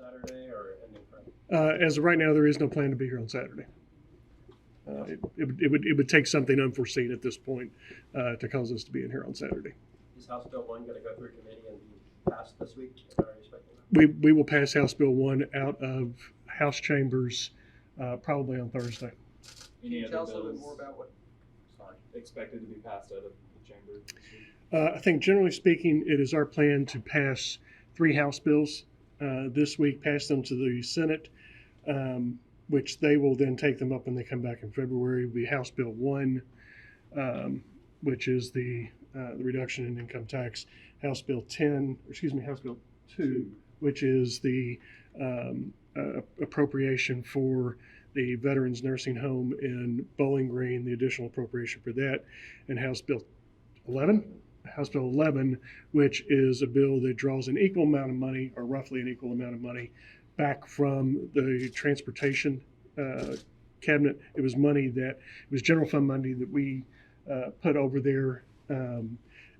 Saturday or ending Friday? As of right now, there is no plan to be here on Saturday. It would take something unforeseen at this point to cause us to be in here on Saturday. Is House Bill 1 going to go through committee and be passed this week? Are you expecting that? We will pass House Bill 1 out of House chambers probably on Thursday. Can you tell us a little bit more about what expected to be passed out of the chamber this week? I think generally speaking, it is our plan to pass 3 House bills this week, pass them to the Senate, which they will then take them up when they come back in February. Will be House Bill 1, which is the reduction in income tax. House Bill 2, which is the appropriation for the Veterans Nursing Home in Bowling Green, the additional appropriation for that, and House Bill 11, which is a bill that draws an equal amount of money, or roughly an equal amount of money, back from the transportation cabinet. It was general fund money that we put over there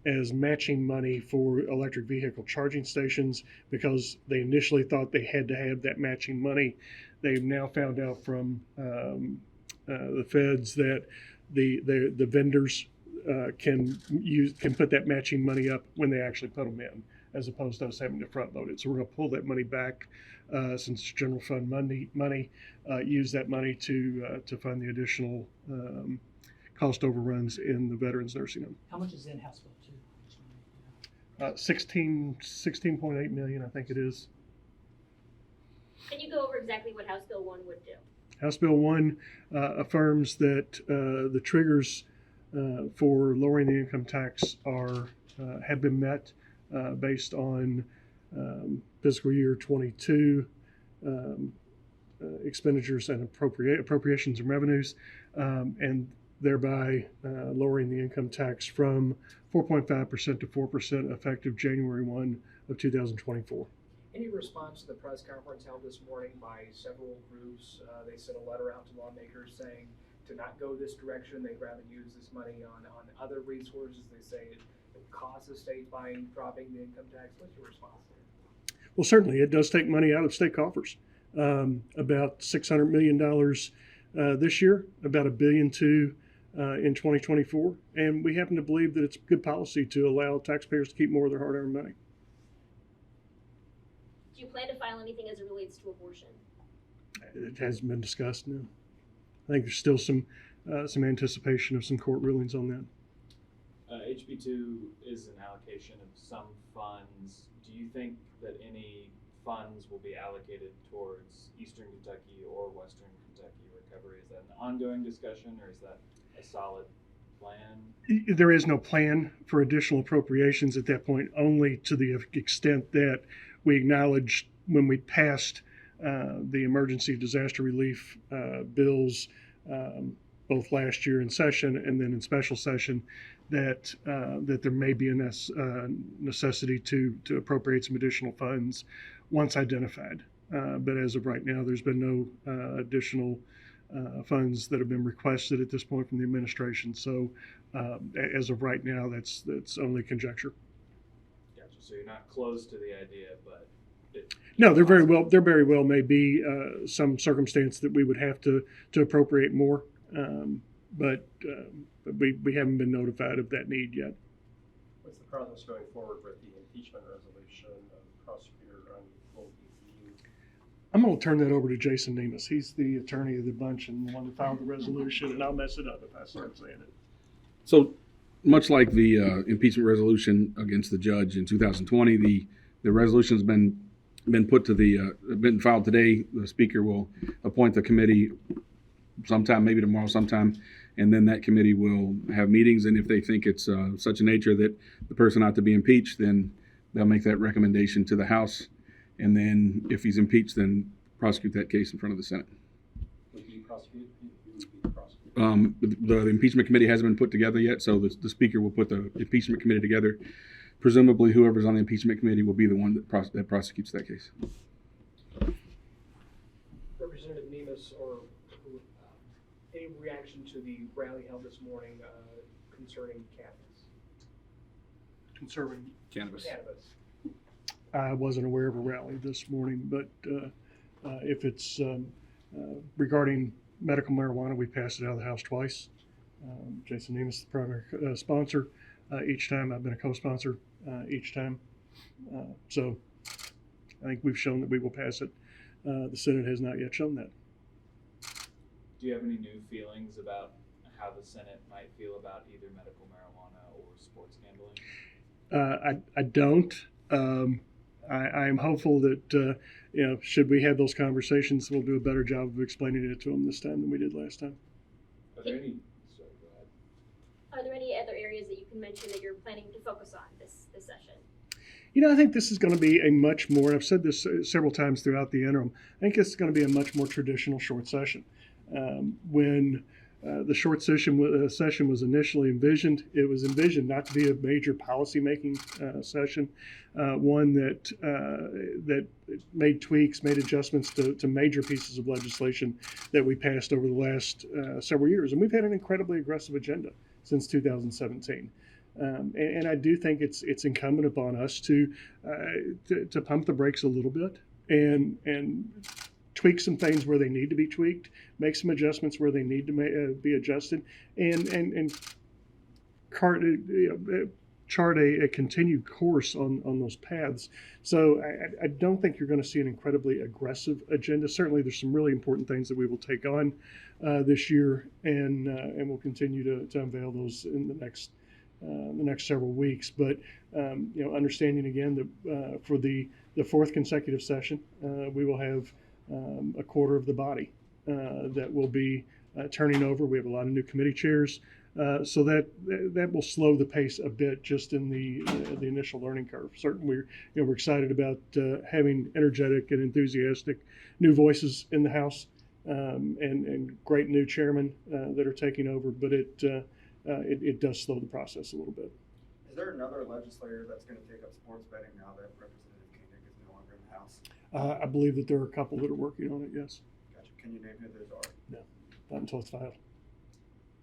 as matching money for electric vehicle charging stations, because they initially thought they had to have that matching money. They've now found out from the feds that the vendors can put that matching money up when they actually put them in, as opposed to us having to front load it. So we're going to pull that money back since it's general fund money. Use that money to fund the additional cost overruns in the Veterans Nursing Home. How much is in House Bill 2? 16.8 million, I think it is. Can you go over exactly what House Bill 1 would do? House Bill 1 affirms that the triggers for lowering the income tax have been met based on fiscal year 22 expenditures and appropriations and revenues, and thereby lowering the income tax from 4.5% to 4% effective January 1 of 2024. Any response to the press conference held this morning by several groups? They sent a letter out to lawmakers saying to not go this direction. They'd rather use this money on other resources. They say it costs the state by dropping the income tax. What's your response there? Well, certainly it does take money out of state coffers. About $600 million this year, about $1.2 billion in 2024. And we happen to believe that it's good policy to allow taxpayers to keep more of their hard-earned money. Do you plan to file anything as it relates to abortion? It hasn't been discussed, no. I think there's still some anticipation of some court rulings on that. HB 2 is an allocation of some funds. Do you think that any funds will be allocated towards Eastern Kentucky or Western Kentucky recovery? Is that an ongoing discussion, or is that a solid plan? There is no plan for additional appropriations at that point, only to the extent that we acknowledged when we passed the emergency disaster relief bills both last year in session and then in special session, that there may be a necessity to appropriate some additional funds once identified. But as of right now, there's been no additional funds that have been requested at this point from the administration. So as of right now, that's only conjecture. Gotcha. So you're not close to the idea, but no, there very well may be some circumstance that we would have to appropriate more, but we haven't been notified of that need yet. What's the process going forward with the impeachment resolution? Prosecutor will review. I'm going to turn that over to Jason Nemus. He's the attorney of the bunch and the one that filed the resolution, and I'll mess it up if I start saying it. So much like the impeachment resolution against the judge in 2020, the resolution's been filed today. The speaker will appoint the committee sometime, maybe tomorrow sometime, and then that committee will have meetings, and if they think it's such a nature that the person ought to be impeached, then they'll make that recommendation to the House, and then if he's impeached, then prosecute that case in front of the Senate. Would you prosecute? Who would be the prosecutor? The impeachment committee hasn't been put together yet, so the speaker will put the impeachment committee together. Presumably, whoever's on the impeachment committee will be the one that prosecutes that case. Representative Nemus, or any reaction to the rally held this morning concerning cannabis? Concerning Cannabis. I wasn't aware of a rally this morning, but if it's regarding medical marijuana, we passed it out of the House twice. Jason Nemus is the primary sponsor each time. I've been a co-sponsor each time. So I think we've shown that we will pass it. The Senate has not yet shown that. Do you have any new feelings about how the Senate might feel about either medical marijuana or sports gambling? I don't. I am hopeful that should we have those conversations, we'll do a better job of explaining it to them this time than we did last time. Are there any? Sorry, go ahead. Are there any other areas that you can mention that you're planning to focus on this session? I think this is going to be a much more, I've said this several times throughout the interim, I think it's going to be a much more traditional short session. When the short session was initially envisioned, it was envisioned not to be a major policy-making session, one that made tweaks, made adjustments to major pieces of legislation that we passed over the last several years. And we've had an incredibly aggressive agenda since 2017. And I do think it's incumbent upon us to pump the brakes a little bit and tweak some things where they need to be tweaked, make some adjustments where they need to be adjusted, and chart a continued course on those paths. So I don't think you're going to see an incredibly aggressive agenda. Certainly, there's some really important things that we will take on this year, and we'll continue to unveil those in the next several weeks. But understanding again that for the fourth consecutive session, we will have a quarter of the body that will be turning over. We have a lot of new committee chairs, so that will slow the pace a bit just in the initial learning curve. Certainly, we're excited about having energetic and enthusiastic new voices in the House and great new chairmen that are taking over, but it does slow the process a little bit. Is there another legislator that's going to take up sports betting now that Representative Koenig is no longer in the House? I believe that there are a couple that are working on it, yes. Gotcha. Can you name who those are? No, not until it's filed.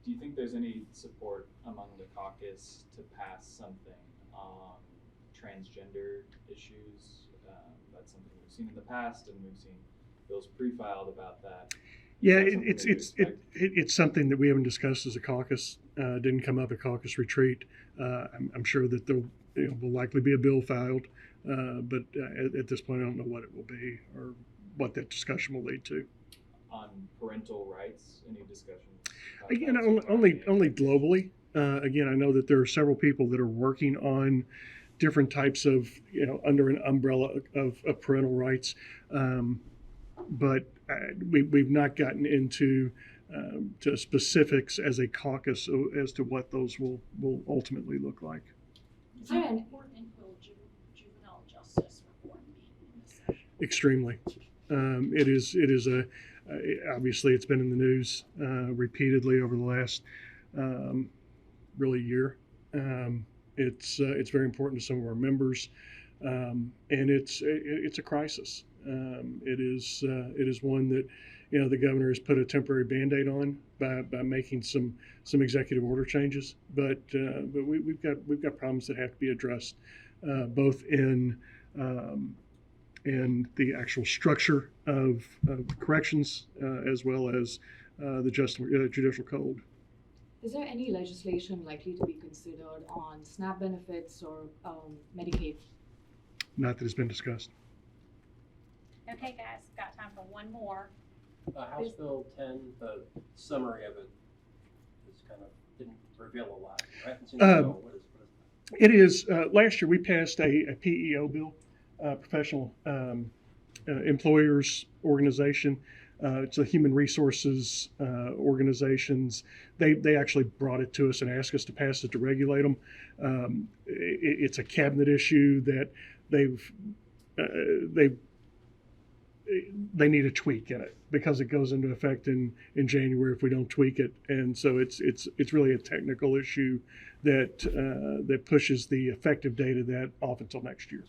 Do you think there's any support among the caucus to pass something on transgender issues? That's something we've seen in the past, and we've seen bills pre-filed about that. Yeah, it's something that we haven't discussed as a caucus. Didn't come up at caucus retreat. I'm sure that there will likely be a bill filed, but at this point, I don't know what it will be or what that discussion will lead to. On parental rights, any discussion? Again, only globally. Again, I know that there are several people that are working on different types of, under an umbrella of parental rights, but we've not gotten into to specifics as a caucus as to what those will ultimately look like. How important will juvenile justice reform be in this session? Extremely. It is obviously it's been in the news repeatedly over the last really year. It's very important to some of our members, and it's a crisis. It is one that the governor has put a temporary Band-Aid on by making some executive order changes, but we've got problems that have to be addressed, both in the actual structure of corrections as well as the judicial code. Is there any legislation likely to be considered on SNAP benefits or Medicaid? Not that has been discussed. Okay, guys, got time for one more. House Bill 10, the summary of it is kind of didn't reveal a lot, right? What is it is last year we passed a PEO bill, professional employers organization. It's a human resources organizations. They actually brought it to us and asked us to pass it to regulate them. It's a cabinet issue that they need a tweak in it because it goes into effect in January if we don't tweak it, and so it's really a technical issue that pushes the effective date of that off until next year.